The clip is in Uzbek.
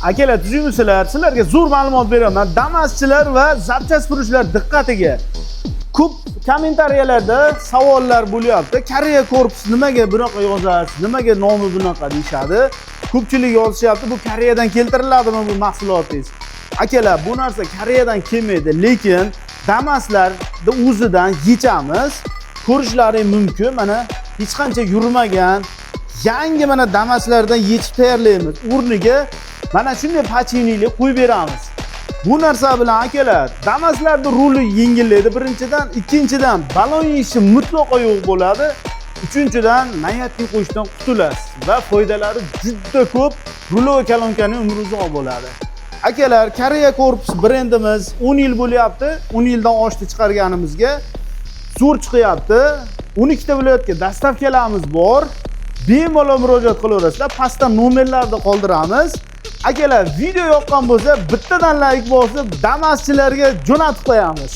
Akalar, tushunmisizlar? Sizlarga zo'r ma'lumot beraman. Damaschilar va zapchastfurushlar diqqatiga. Ko'p kommentariyalarda savollar bo'lyapti. Koreya korpus nimaga bunaqa yozasiz? Nimaga nomi bunaqa deyshadi? Ko'pchilik yozishyapti, bu Koreyadan keltiriladimi bu mahsulotingiz? Akalar, bu narsa Koreyadan kelmaydi, lekin Damaslarni o'zidan yechamiz. Ko'rishlaring mumkin. Mana hech qancha yurmagan yangi mana Damaslardan yechib tayyorlaymiz. O'rniga mana shunday pachinili qo'yib beramiz. Bu narsa bilan akalar, Damaslarning ruli yengillaydi birinchidan, ikkinchidan balon yeyishi mutlaqo yo'q bo'ladi. Uchinchidan nayatli qo'yishdan qutulasiz va foydalari juda ko'p. Rulova kolonkaning umri uzoq bo'ladi. Akalar, Koreya korpus brendimiz 10 yil bo'lyapti. 10 yildan oshdi chiqarganimizga. Zo'r chiqyapti. 12 ta viloyatga dastavkalarimiz bor. Bemalol murojaat qilaverasizlar. Pastda nomerlarni qoldiramiz. Akalar, video yoqqan bo'lsa, bittadan like bosib, Damaschilarga jo'natib qo'yamiz.